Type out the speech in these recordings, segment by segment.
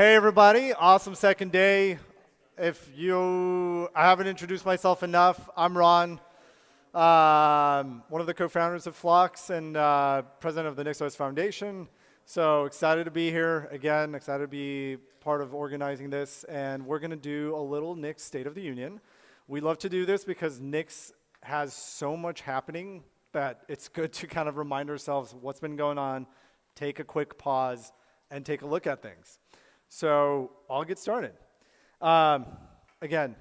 Hey everybody, awesome second day. I haven't introduced myself enough, I'm Ron, one of the co-founders of Flux and president of the NixOS Foundation. So excited to be here again, excited to be part of organizing this, and we're gonna do a little Nix State of the Union. We love to do this because Nix has so much happening that it's good to kind of remind ourselves what's been going on, take a quick pause, and take a look at things. So I'll get started. Again,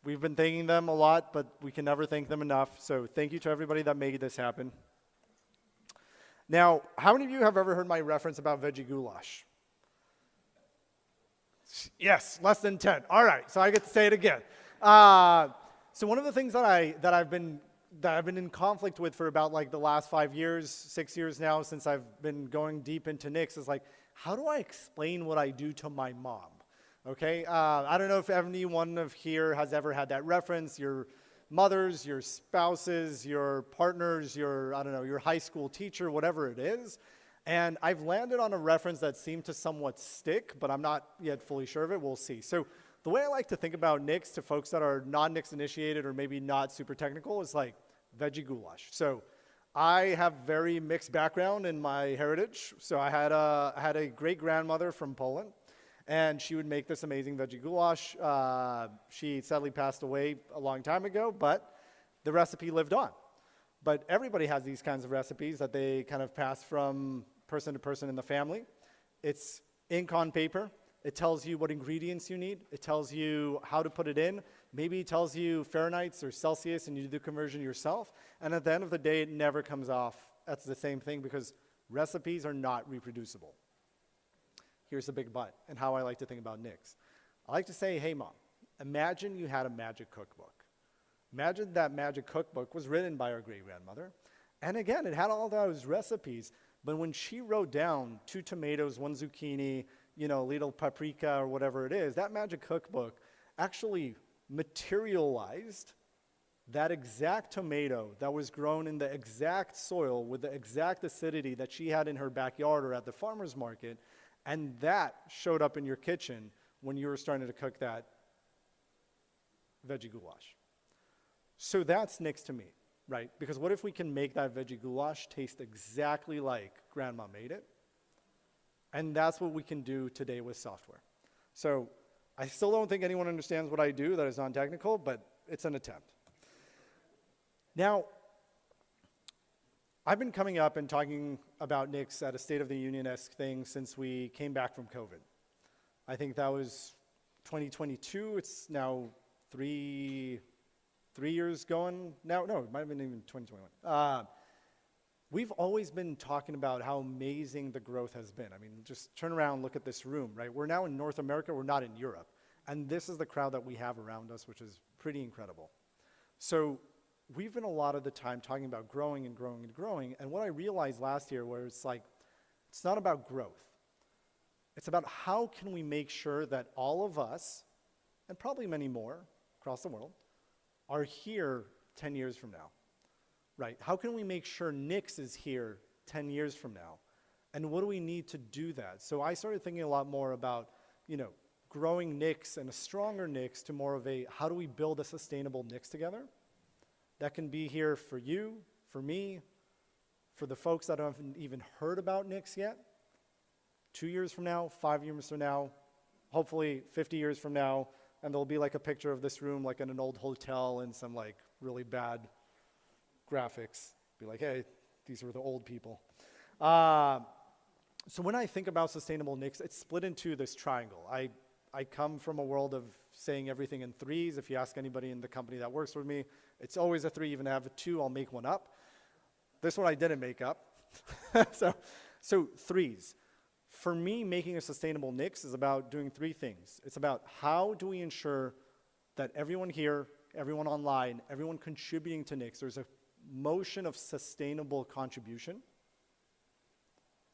we've been thanking them a lot, but we can never thank them enough. So thank you to everybody that made this happen. Now, how many of you have ever heard my reference about veggie goulash? Yes, less than 10. All right, so I get to say it again. So one of the things that I've been in conflict with for about like the last 5 years, 6 years now, since I've been going deep into Nix, is like, how do I explain what I do to my mom? Okay, I don't know if anyone of here has ever had that reference, your mothers, your spouses, your partners, your high school teacher, whatever it is. And I've landed on a reference that seemed to somewhat stick, but I'm not yet fully sure of it, we'll see. So the way I like to think about Nix to folks that are non-Nix initiated or maybe not super technical is like veggie goulash. So I have very mixed background in my heritage. So I had a great-grandmother from Poland, and she would make this amazing veggie goulash. She sadly passed away a long time ago, but the recipe lived on. But everybody has these kinds of recipes that they kind of pass from person to person in the family. It's ink on paper. It tells you what ingredients you need. It tells you how to put it in. Maybe it tells you Fahrenheit or Celsius and you do the conversion yourself. And at the end of the day, it never comes off. That's the same thing because recipes are not reproducible. Here's the big but and how I like to think about Nix. I like to say, hey mom, imagine you had a magic cookbook. Imagine that magic cookbook was written by our great-grandmother. And again, it had all those recipes. But when she wrote down 2 tomatoes, 1 zucchini, little paprika or whatever it is, that magic cookbook actually materialized that exact tomato that was grown in the exact soil with the exact acidity that she had in her backyard or at the farmer's market, and that showed up in your kitchen when you were starting to cook that veggie goulash. So that's Nix to me, right? Because what if we can make that veggie goulash taste exactly like grandma made it? And that's what we can do today with software. So I still don't think anyone understands what I do that is non-technical, but it's an attempt. Now, I've been coming up and talking about Nix at a State of the Union-esque thing since we came back from COVID. I think that was 2022. It's now three years going. No, it might have been even 2021. We've always been talking about how amazing the growth has been. I mean, just turn around, look at this room, right? We're now in North America, we're not in Europe. And this is the crowd that we have around us, which is pretty incredible. So we've been a lot of the time talking about growing and growing and growing. And what I realized last year where it's like, it's not about growth. It's about how can we make sure that all of us, and probably many more across the world, are here 10 years from now. Right, how can we make sure Nix is here 10 years from now? And what do we need to do that? So I started thinking a lot more about, growing Nix and a stronger Nix to more of a, how do we build a sustainable Nix together? That can be here for you, for me, for the folks that haven't even heard about Nix yet. 2 years from now, 5 years from now, hopefully 50 years from now, and there'll be like a picture of this room like in an old hotel and some like really bad graphics, be like, hey, these were the old people. So when I think about sustainable Nix, it's split into this triangle. I come from a world of saying everything in threes. If you ask anybody in the company that works with me, it's always a 3. Even if I have a 2, I'll make one up. This one I didn't make up. so threes. For me, making a sustainable Nix is about doing 3 things. It's about how do we ensure that everyone here, everyone online, everyone contributing to Nix, there's a motion of sustainable contribution.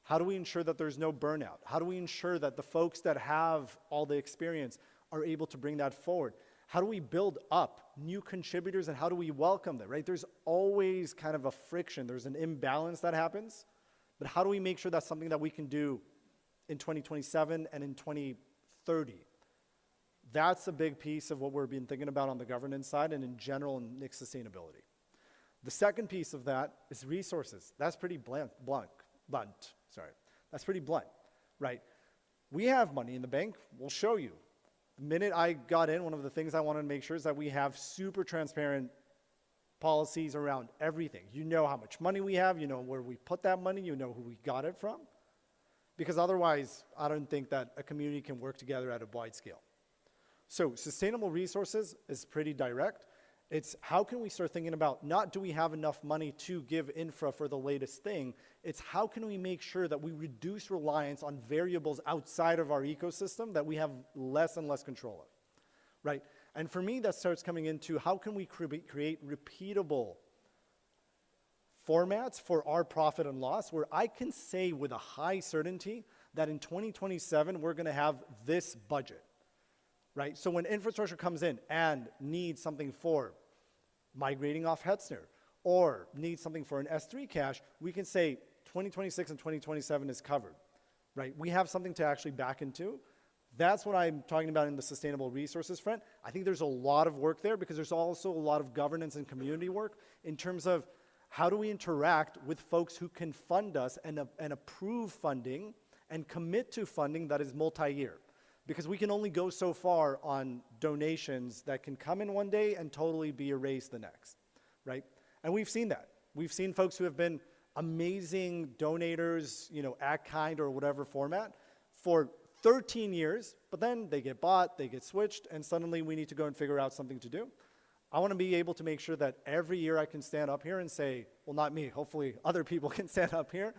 How do we ensure that there's no burnout? How do we ensure that the folks that have all the experience are able to bring that forward? How do we build up new contributors and how do we welcome them, right? There's always kind of a friction. There's an imbalance that happens. But how do we make sure that's something that we can do in 2027, and in 2030. That's a big piece of what we've been thinking about on the governance side and in general in NIC sustainability. The second piece of that is resources. That's pretty blunt, That's pretty blunt, right? We have money in the bank. We'll show you. The minute I got in, one of the things I wanted to make sure is that we have super transparent policies around everything. You know how much money we have, you know where we put that money, you know who we got it from. Because otherwise, I don't think that a community can work together at a wide scale. So sustainable resources is pretty direct. It's how can we start thinking about not do we have enough money to give infra for the latest thing, it's how can we make sure that we reduce reliance on variables outside of our ecosystem that we have less and less control of, right? And for me, that starts coming into how can we create repeatable formats for our profit and loss where I can say with a high certainty that in 2027, we're gonna have this budget. Right? So when infrastructure comes in and needs something for migrating off Hetzner or needs something for an S3 cache, we can say 2026 and 2027 is covered, right? We have something to actually back into. That's what I'm talking about in the sustainable resources front. I think there's a lot of work there because there's also a lot of governance and community work in terms of how do we interact with folks who can fund us and approve funding and commit to funding that is multi-year. Because we can only go so far on donations that can come in one day and totally be erased the next, right? And we've seen that. We've seen folks who have been amazing donators, you know, at kind or whatever format for 13 years, but then they get bought, they get switched, and suddenly we need to go and figure out something to do. I want to be able to make sure that every year I can stand up here and say, well, not me, hopefully other people can stand up here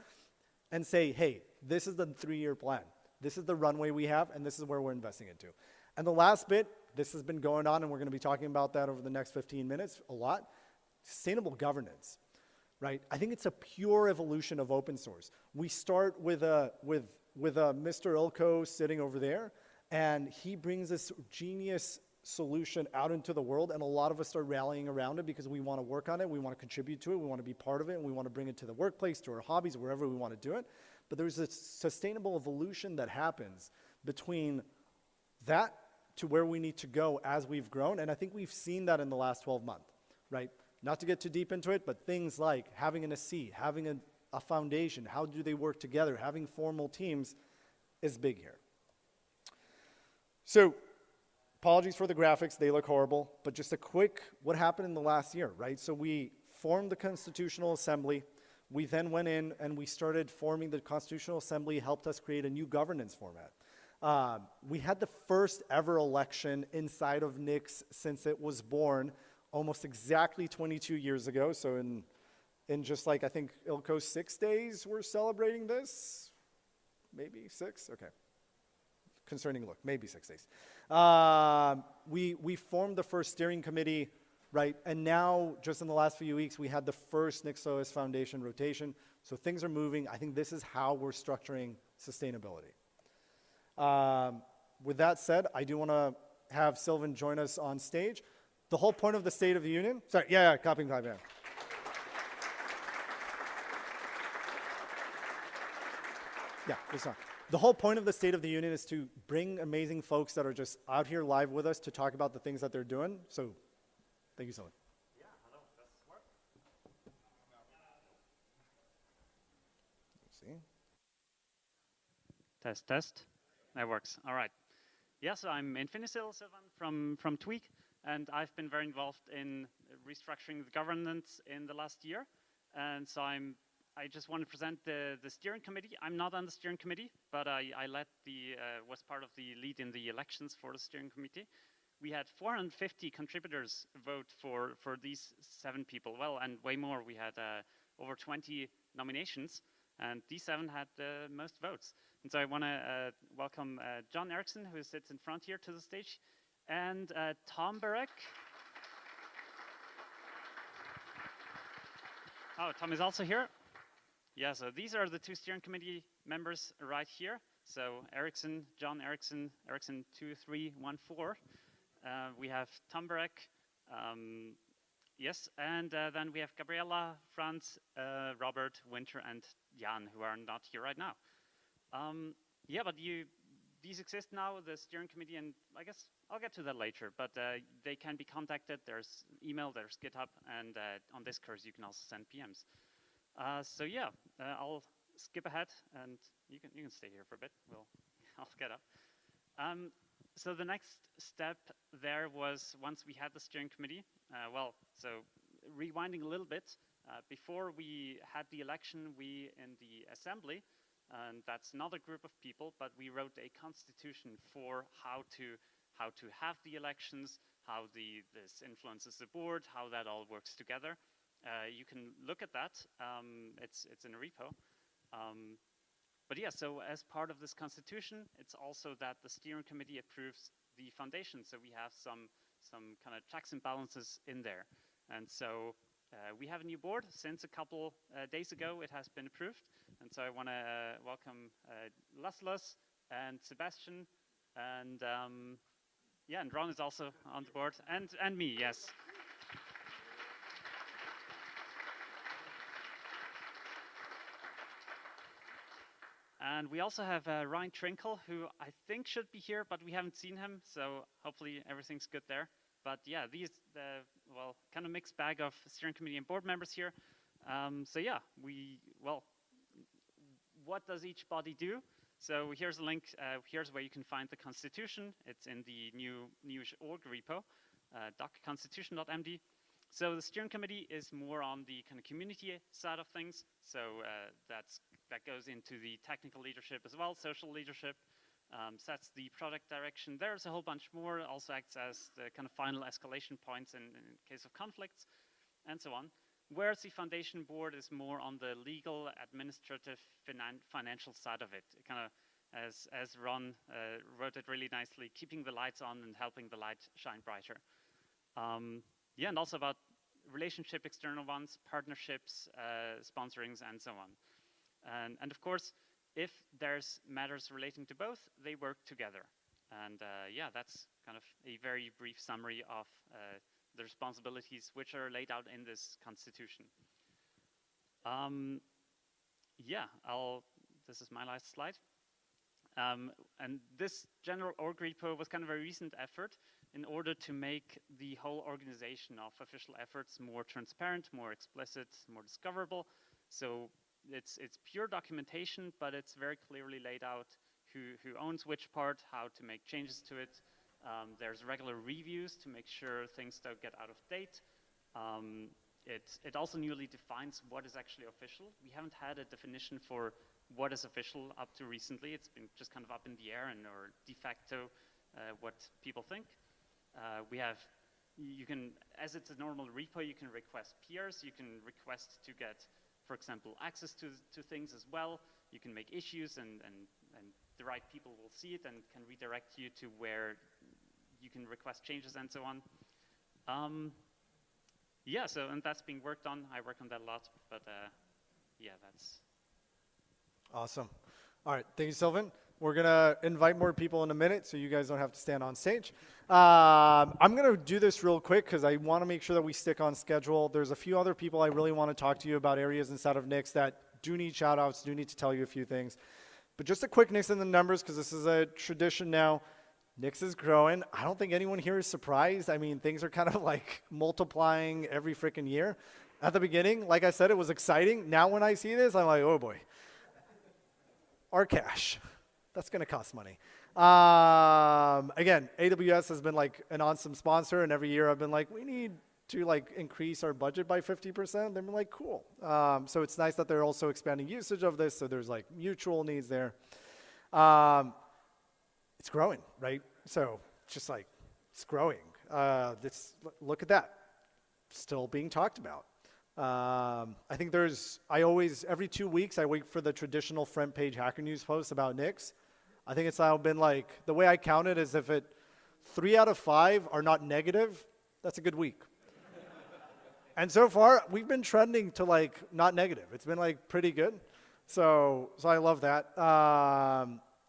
and say, hey, this is the 3-year plan. This is the runway we have, and this is where we're investing into. And the last bit, this has been going on, and we're going to be talking about that over the next 15 minutes a lot, sustainable governance, right? I think it's a pure evolution of open source. We start with Mr. Ilko sitting over there, and he brings this genius solution out into the world, and a lot of us start rallying around it because we want to work on it, we want to contribute to it, we want to be part of it, and we want to bring it to the workplace, to our hobbies, wherever we want to do it. But there's a sustainable evolution that happens between that to where we need to go as we've grown. And I think we've seen that in the last 12 months, right? Not to get too deep into it, but things like having an SC, having a foundation, how do they work together, having formal teams is big here. So apologies for the graphics, they look horrible, but just a quick, what happened in the last year, right? So we formed the Constitutional Assembly. We then went in and we started forming the Constitutional Assembly, helped us create a new governance format. We had the first ever election inside of NICS since it was born almost exactly 22 years ago. So in just like, I think, Ilko, 6 days, we're celebrating this? Maybe 6? Okay. Concerning look, maybe 6 days. We formed the first steering committee, right? And now, just in the last few weeks, we had the first NICSOS Foundation rotation. So things are moving. I think this is how we're structuring sustainability. With that said, I do want to have Sylvan join us on stage. The whole point of the State of the Union, sorry, copying time, yeah. Yeah, it's not. The whole point of the State of the Union is to bring amazing folks that are just out here live with us to talk about the things that they're doing. So thank you, Sylvan. Yeah, hello. Does this work? Let's see. Test, test. That works. All right. Yes, I'm Infinisil Sylvan from Tweak, and I've been very involved in restructuring the governance in the last year. And so I just want to present the steering committee. I'm not on the steering committee, but I was part of the lead in the elections for the steering committee. We had 450 contributors vote for these 7 people. Well, and way more. We had over 20 nominations, and these 7 had the most votes. And so I want to welcome John Erickson, who sits in front here, to the stage, and Tom Barek. Oh, Tom is also here. Yeah, so these are the 2 steering committee members right here. So Erickson, John Erickson, Erickson 2314. We have Tom Barek, yes, and then we have Gabriella, Franz, Robert, Winter, and Jan, who are not here right now. yeah, but these exist now, the steering committee, and I guess I'll get to that later, but they can be contacted. There's email, there's GitHub, and on Discord you can also send PMs. So yeah, I'll skip ahead, and you can stay here for a bit. I'll get up. So the next step there was, once we had the steering committee, so rewinding a little bit, before we had the election, we in the assembly, and that's another group of people, but we wrote a constitution for how to have the elections, how this influences the board, how that all works together. You can look at that. It's in a repo. But yeah, so as part of this constitution, it's also that the steering committee approves the foundation. So we have some kind of checks and balances in there. And so we have a new board. Since a couple days ago, it has been approved. And so I want to welcome Laszlos and Sebastian, and yeah, and Ron is also on the board, and me, yes. And we also have Ryan Trinkle, who I think should be here, but we haven't seen him, so hopefully everything's good there. But yeah, these, kind of mixed bag of steering committee and board members here. So yeah, what does each body do? So here's a link, here's where you can find the constitution. It's in the new org repo, docconstitution.md. So the steering committee is more on the kind of community side of things. So that goes into the technical leadership as well, social leadership, sets the product direction. There's a whole bunch more, also acts as the kind of final escalation points in case of conflicts, and so on. Whereas the foundation board is more on the legal, administrative, financial side of it. Kind of, as Ron wrote it really nicely, keeping the lights on and helping the light shine brighter. Yeah, and also about relationship, external ones, partnerships, sponsorings, and so on. And of course, if there's matters relating to both, they work together. And yeah, that's kind of a very brief summary of the responsibilities which are laid out in this constitution. Yeah, this is my last slide. And this general org repo was kind of a recent effort in order to make the whole organization of official efforts more transparent, more explicit, more discoverable. So it's pure documentation, but it's very clearly laid out who owns which part, how to make changes to it. There's regular reviews to make sure things don't get out of date. It also newly defines what is actually official. We haven't had a definition for what is official up to recently. It's been just kind of up in the air or de facto what people think. You can, as it's a normal repo, you can request peers. You can request to get, for example, access to things as well. You can make issues and the right people will see it and can redirect you to where you can request changes and so on. Yeah, and that's being worked on. I work on that a lot, but yeah, that's. Awesome. All right, thank you, Sylvan. We're gonna invite more people in a minute, so you guys don't have to stand on stage. I'm gonna do this real quick because I want to make sure that we stick on schedule. There's a few other people I really want to talk to you about areas inside of Nix that do need shout outs, do need to tell you a few things. But just a quick Nix in the numbers, because this is a tradition now. Nix is growing. I don't think anyone here is surprised. I mean, things are kind of like multiplying every freaking year. At the beginning, like I said, it was exciting. Now when I see this, I'm like, oh boy. Our cash. That's going to cost money. Again, AWS has been like an awesome sponsor, and every year I've been like, we need to like increase our budget by 50%. They've been like, cool. So it's nice that they're also expanding usage of this, so there's like mutual needs there. It's growing, right? So just like, it's growing. Look at that. Still being talked about. I think every 2 weeks, I wait for the traditional front page Hacker News post about Nix. I think it's now been like, the way I count it is if 3 out of 5 are not negative, that's a good week. And so far, we've been trending to like not negative. It's been like pretty good. So I love that.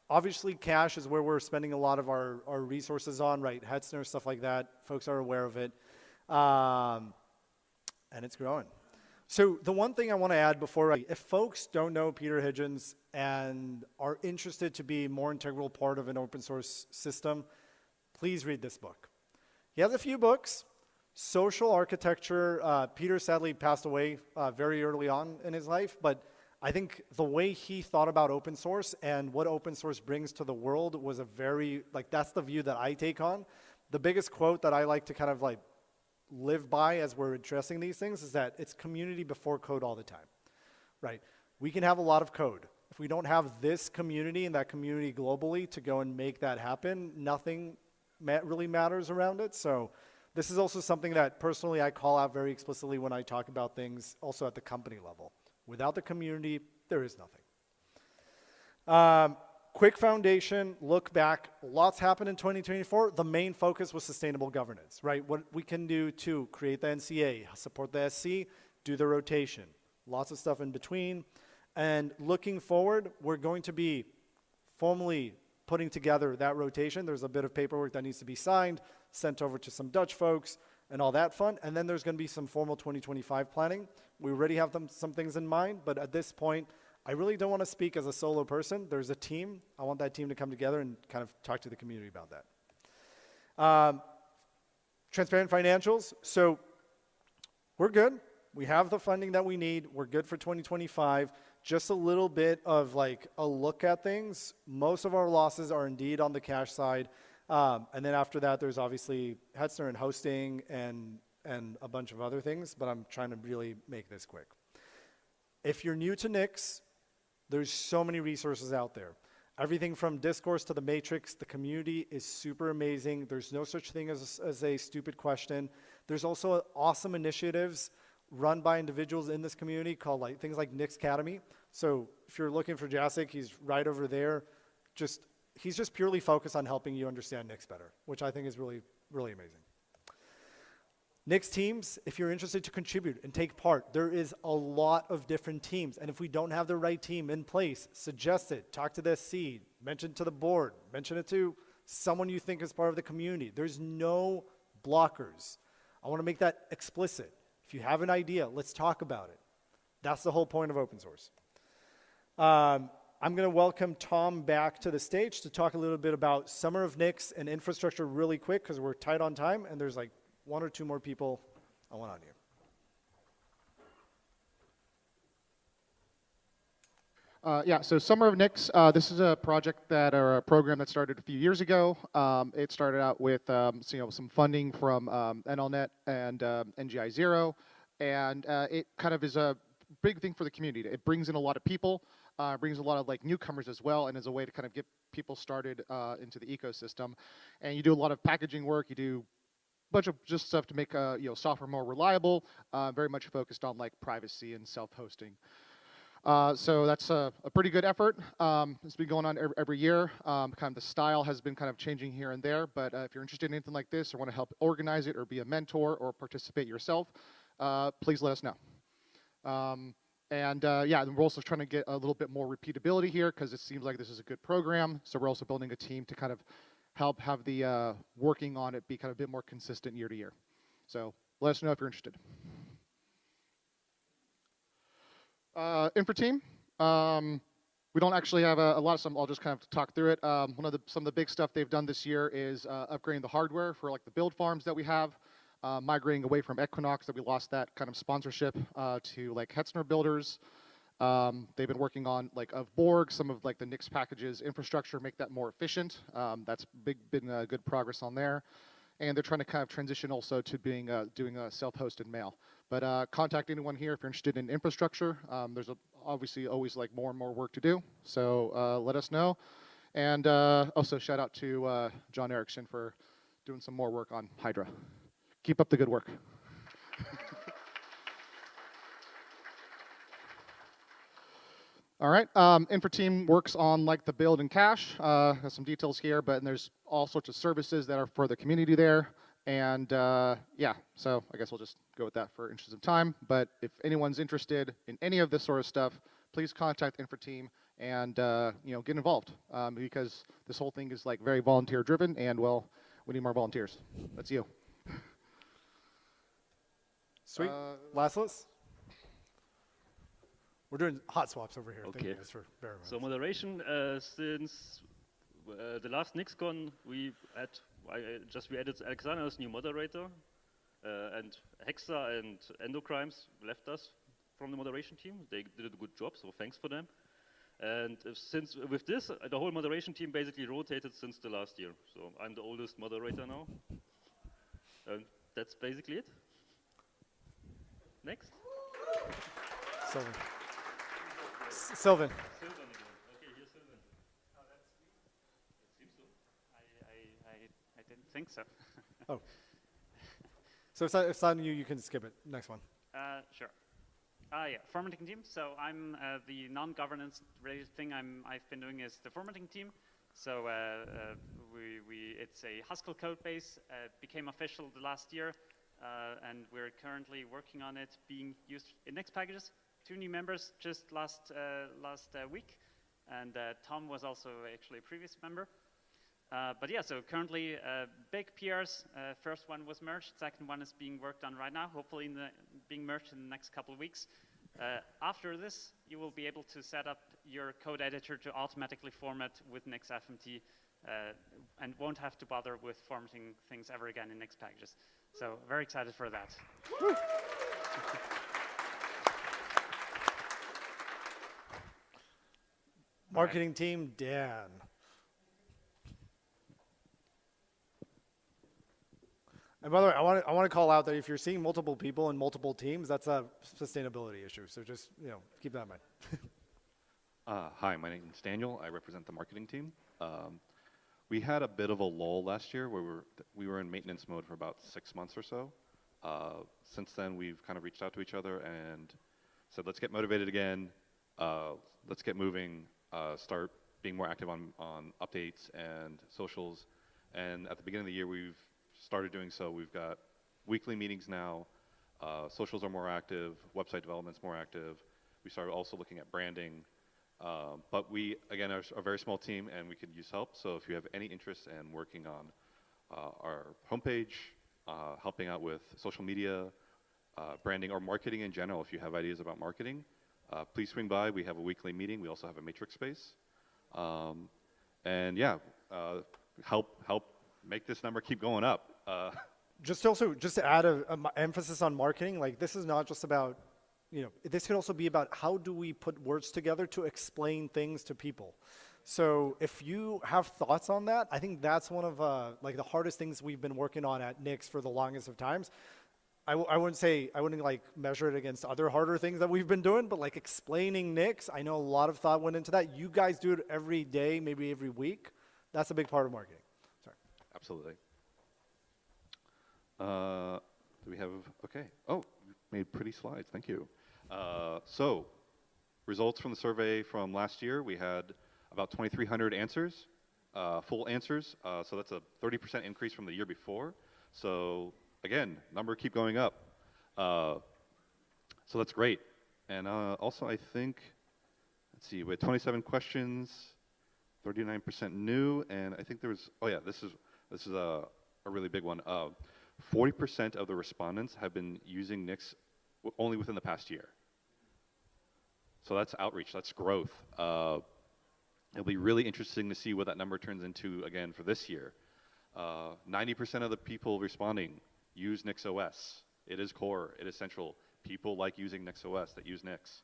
Obviously, cash is where we're spending a lot of our resources on, right? Hetzner, stuff like that. Folks are aware of it. And it's growing. So the one thing I want to add if folks don't know Peter Hitchens and are interested to be more integral part of an open source system, please read this book. He has a few books. Social Architecture, Peter sadly passed away very early on in his life, but I think the way he thought about open source and what open source brings to the world was a very, like, that's the view that I take on. The biggest quote that I like to kind of like live by as we're addressing these things is that it's community before code all the time, right? We can have a lot of code. If we don't have this community and that community globally to go and make that happen, nothing really matters around it. So this is also something that personally I call out very explicitly when I talk about things also at the company level. Without the community, there is nothing. Quick foundation, look back, lots happened in 2024. The main focus was sustainable governance, right? What we can do to create the NCA, support the SC, do the rotation, lots of stuff in between. And looking forward, we're going to be formally putting together that rotation. There's a bit of paperwork that needs to be signed, sent over to some Dutch folks, and all that fun. And then there's going to be some formal 2025 planning. We already have some things in mind, but at this point, I really don't want to speak as a solo person. There's a team. I want that team to come together and kind of talk to the community about that. Transparent financials. So we're good. We have the funding that we need. We're good for 2025. Just a little bit of like a look at things. Most of our losses are indeed on the cash side. And then after that, there's obviously Hetzner and hosting and a bunch of other things, but I'm trying to really make this quick. If you're new to Nix, there's so many resources out there. Everything from discourse to the matrix, the community is super amazing. There's no such thing as a stupid question. There's also awesome initiatives run by individuals in this community called like things like Nix Academy. So if you're looking for Jacek, he's right over there. He's just purely focused on helping you understand Nix better, which I think is really, really amazing. Nix teams, if you're interested to contribute and take part, there is a lot of different teams. And if we don't have the right team in place, suggest it, talk to the SC, mention it to the board, mention it to someone you think is part of the community. There's no blockers. I want to make that explicit. If you have an idea, let's talk about it. That's the whole point of open source. I'm going to welcome Tom back to the stage to talk a little bit about Summer of Nix and infrastructure really quick because we're tight on time and there's like one or two more people I want on here. Yeah, so Summer of Nix, this is a project or a program that started a few years ago. It started out with some funding from NLNet and NGI Zero, and it kind of is a big thing for the community. It brings in a lot of people, brings a lot of like newcomers as well, and is a way to kind of get people started into the ecosystem. And you do a lot of packaging work. You do a bunch of just stuff to make software more reliable. Very much focused on like privacy and self-hosting. So that's a pretty good effort. It's been going on every year. Kind of the style has been kind of changing here and there, but if you're interested in anything like this or want to help organize it or be a mentor or participate yourself, please let us know. Yeah, we're also trying to get a little bit more repeatability here because it seems like this is a good program. So we're also building a team to kind of help have the working on it be kind of a bit more consistent year to year. So let us know if you're interested. Infra team. We don't actually have a lot of some. I'll just kind of talk through it. Some of the big stuff they've done this year is upgrading the hardware for like the build farms that we have, migrating away from Equinox that we lost that kind of sponsorship to like Hetzner builders. They've been working on like of Borg, some of like the Nix packages infrastructure, make that more efficient. That's been good progress on there. And they're trying to kind of transition also to doing a self-hosted mail. But contact anyone here if you're interested in infrastructure. There's obviously always like more and more work to do. So let us know. And also shout out to John Erickson for doing some more work on Hydra. Keep up the good work. All right, infra team works on like the build and cache. Has some details here, but there's all sorts of services that are for the community there. And yeah, so I guess we'll just go with that for interest of time. But if anyone's interested in any of this sort of stuff, please contact infra team and get involved because this whole thing is like very volunteer driven, and well, we need more volunteers. That's you. Sweet. Last list. We're doing hot swaps over here. Thank you Okay. guys for bearing with So us. moderation, since the last NixCon, we added Alexander as new moderator, and Hexa and Endocrimes left us from the moderation team. They did a good job, so thanks for them. And since with this, the whole moderation team basically rotated since the last year. So I'm the oldest moderator now, and that's basically it. Next. Sylvan. Sylvan. Sylvan again. Okay, here's Sylvan. Oh, that's me? It seems so. I didn't think so. Oh. So if it's not you, you can skip it. Next one. Sure. Yeah, formatting team. So I'm the non-governance related thing I've been doing is the formatting team. So it's a Haskell code base. Became official the last year, and we're currently working on it being used in Nix packages. 2 new members just last week, and Tom was also actually a previous member. But yeah, so currently big PRs. First one was merged. Second one is being worked on right now. Hopefully, being merged in the next couple of weeks. After this, you will be able to set up your code editor to automatically format with Nix FMT, and won't have to bother with formatting things ever again in Nix packages. So very excited for that. Marketing team, Dan. And by the way, I want to call out that if you're seeing multiple people in multiple teams, that's a sustainability issue. So just keep that in mind. Hi, my name is Daniel. I represent the marketing team. We had a bit of a lull last year where we were in maintenance mode for about 6 months or so. Since then, we've kind of reached out to each other and said, let's get motivated again. Let's get moving. Start being more active on updates and socials. And at the beginning of the year, we've started doing so. We've got weekly meetings now. Socials are more active. Website development's more active. We started also looking at branding. But we, again, are a very small team, and we could use help. So if you have any interest in working on our homepage, helping out with social media, branding, or marketing in general, if you have ideas about marketing, please swing by. We have a weekly meeting. We also have a matrix space. And yeah, help make this number keep going up. Just to add a emphasis on marketing, like this is not just about, this could also be about how do we put words together to explain things to people. So if you have thoughts on that, I think that's one of like the hardest things we've been working on at Nix for the longest of times. I wouldn't like measure it against other harder things that we've been doing, but like explaining Nix, I know a lot of thought went into that. You guys do it every day, maybe every week. That's a big part of marketing. Sorry. Absolutely. Do we have, okay. Oh, you made pretty slides, thank you. So, results from the survey from last year, we had about 2,300 answers, full answers. So that's a 30% increase from the year before. So, again, number keep going up. So that's great. And also I think, let's see, we had 27 questions, 39% new, and I think there was, oh yeah, this is a really big one. 40% of the respondents have been using Nix only within the past year. So that's outreach, that's growth. It'll be really interesting to see what that number turns into again for this year. 90% of the people responding use Nix OS. It is core, it is central. People like using Nix OS that use Nix.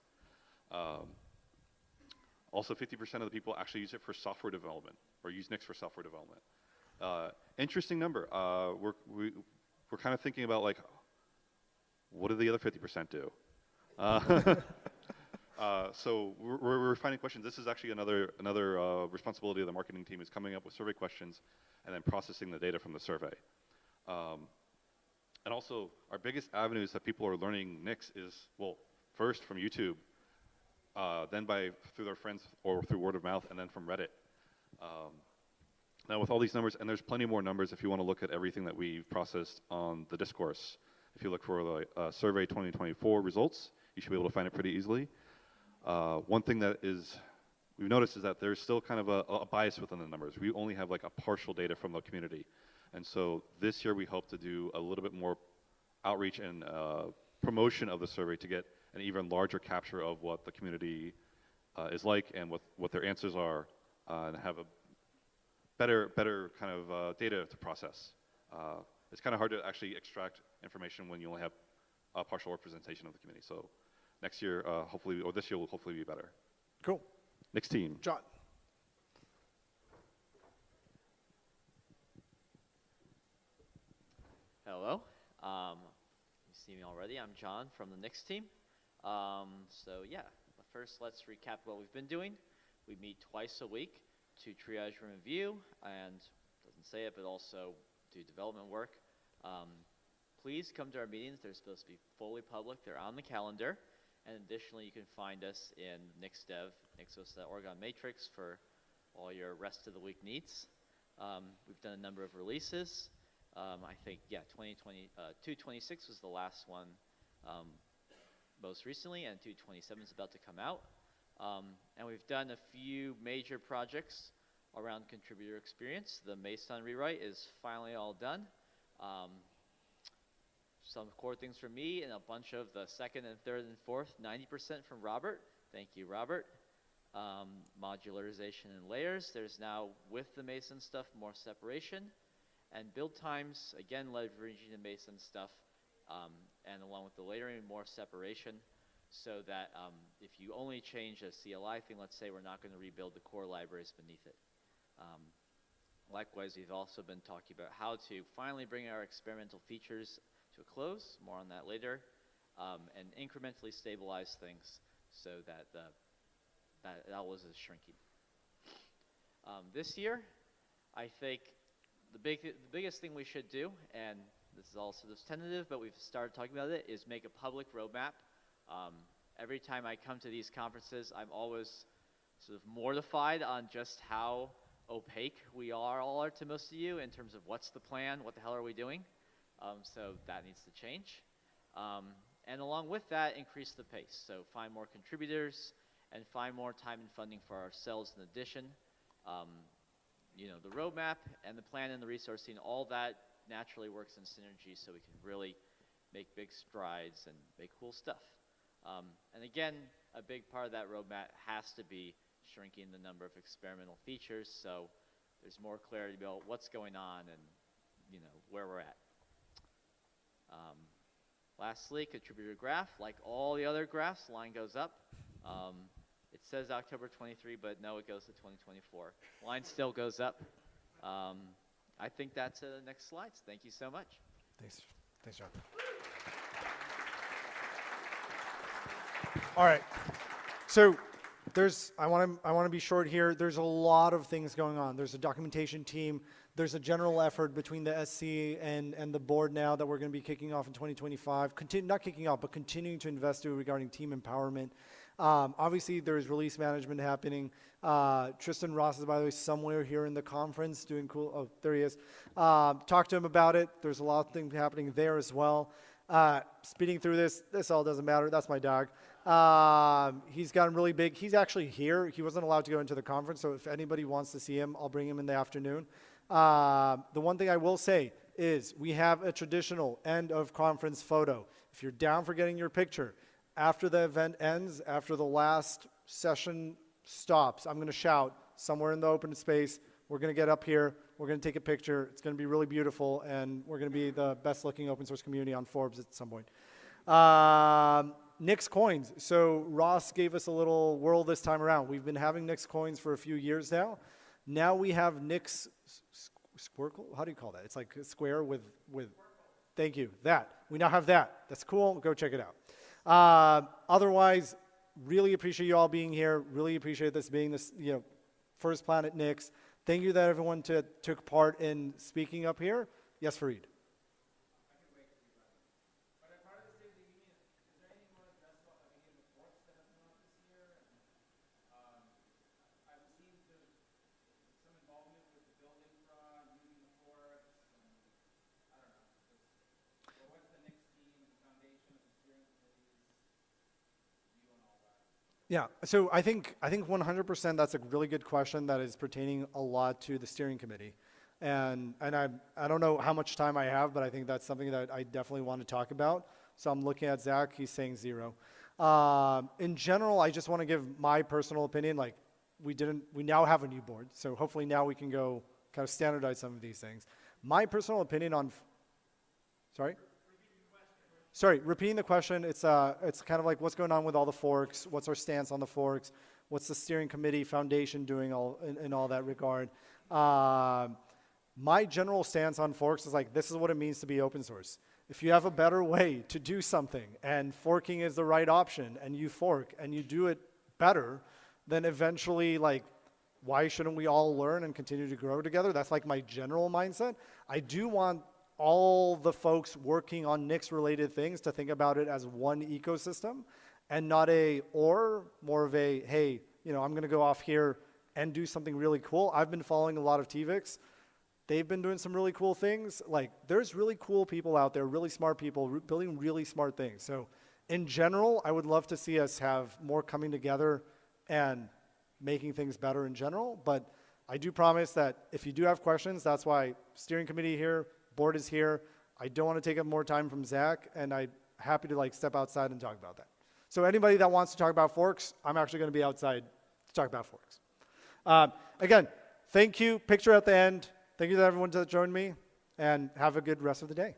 Also 50% of the people actually use it for software development or use Nix for software development. Interesting number. We're kind of thinking about like, what do the other 50% do? So we're finding questions. This is actually another responsibility of the marketing team is coming up with survey questions and then processing the data from the survey. And also, our biggest avenues that people are learning Nix is, well, first from YouTube, then through their friends or through word of mouth, and then from Reddit. Now with all these numbers, and there's plenty more numbers if you want to look at everything that we've processed on the discourse. If you look for the survey 2024 results, you should be able to find it pretty easily. One thing that we've noticed is that there's still kind of a bias within the numbers. We only have like a partial data from the community. And so this year we hope to do a little bit more outreach and promotion of the survey to get an even larger capture of what the community is like and what their answers are, and have a better kind of data to process. It's kind of hard to actually extract information when you only have a partial representation of the community. So next year, hopefully, or this year will hopefully be better. Cool. Next team. John. Hello. You see me already. I'm John from the Knicks team. So yeah, but first let's recap what we've been doing. We meet twice a week to triage and review, and doesn't say it, but also do development work. Please come to our meetings. They're supposed to be fully public. They're on the calendar. And additionally, you can find us in Knicks Dev, Nixos.org on Matrix for all your rest of the week needs. We've done a number of releases. I think, yeah, 226 was the last one most recently, and 227 is about to come out. And we've done a few major projects around contributor experience. The Mason rewrite is finally all done. Some core things from me and a bunch of the second and third and fourth, 90% from Robert. Thank you, Robert. Modularization and layers. There's now, with the Mason stuff, more separation. And build times, again, leveraging the Mason stuff, and along with the layering, more separation, so that if you only change a CLI thing, let's say we're not going to rebuild the core libraries beneath it. Likewise, we've also been talking about how to finally bring our experimental features to a close, more on that later, and incrementally stabilize things so that that was shrinking. This year, I think the biggest thing we should do, and this is also just tentative, but we've started talking about it, is make a public roadmap. Every time I come to these conferences, I'm always sort of mortified on just how opaque we all are to most of you in terms of what's the plan, what the hell are we doing. So that needs to change. And along with that, increase the pace. So find more contributors and find more time and funding for ourselves in addition. You know, the roadmap and the plan and the resourcing, all that naturally works in synergy so we can really make big strides and make cool stuff. And again, a big part of that roadmap has to be shrinking the number of experimental features so there's more clarity about what's going on and, you know, where we're at. Lastly, contributor graph, like all the other graphs, line goes up. It says October 23, but no, it goes to 2024. Line still goes up. I think that's the next slides. Thank you so much. Thanks, John. All right. So I want to be short here. There's a lot of things going on. There's a documentation team. There's a general effort between the SC and the board now that we're going to be kicking off in 2025. Not kicking off, but continuing to invest in regarding team empowerment. Obviously, there's release management happening. Tristan Ross is, by the way, somewhere here in the conference doing cool. Oh, there he is. Talk to him about it. There's a lot of things happening there as well. Speeding through this all doesn't matter. That's my dog. He's gotten really big. He's actually here. He wasn't allowed to go into the conference, so if anybody wants to see him, I'll bring him in the afternoon. The one thing I will say is we have a traditional end of conference photo. If you're down for getting your picture, after the event ends, after the last session stops, I'm going to shout somewhere in the open space, we're going to get up here, we're going to take a picture, it's going to be really beautiful, and we're going to be the best looking open source community on Forbes at some point. Nix coins. So Ross gave us a little whirl this time around. We've been having Nix coins for a few years now. Now we have Nix Squircle. How do you call that? It's like a square with. Thank you. That we now have that. That's cool. Go check it out. Otherwise, really appreciate you all being here. Really appreciate this being this first Planet Nix. Thank you that everyone took part in speaking up here. Yes, Fareed. Yeah, so I think 100% that's a really good question that is pertaining a lot to the steering committee. And I don't know how much time I have, but I think that's something that I definitely want to talk about. So I'm looking at Zach, he's saying 0. In general, I just want to give my personal opinion. Like, we now have a new board, so hopefully now we can go kind of standardize some of these things. My personal opinion on, sorry? Sorry, repeating the question, it's kind of like what's going on with all the forks, what's our stance on the forks, what's the steering committee foundation doing in all that regard. My general stance on forks is like, this is what it means to be open source. If you have a better way to do something and forking is the right option and you fork and you do it better, then eventually, like, why shouldn't we all learn and continue to grow together? That's like my general mindset. I do want all the folks working on Nix related things to think about it as one ecosystem and not more of a, hey, you know, I'm going to go off here and do something really cool. I've been following a lot of TVIX. They've been doing some really cool things. Like, there's really cool people out there, really smart people building really smart things. So in general, I would love to see us have more coming together and making things better in general. But I do promise that if you do have questions, that's why steering committee here, board is here. I don't want to take up more time from Zach, and I'm happy to like step outside and talk about that. So anybody that wants to talk about forks, I'm actually going to be outside to talk about forks. Again, thank you. Picture at the end. Thank you to everyone that joined me, and have a good rest of the day.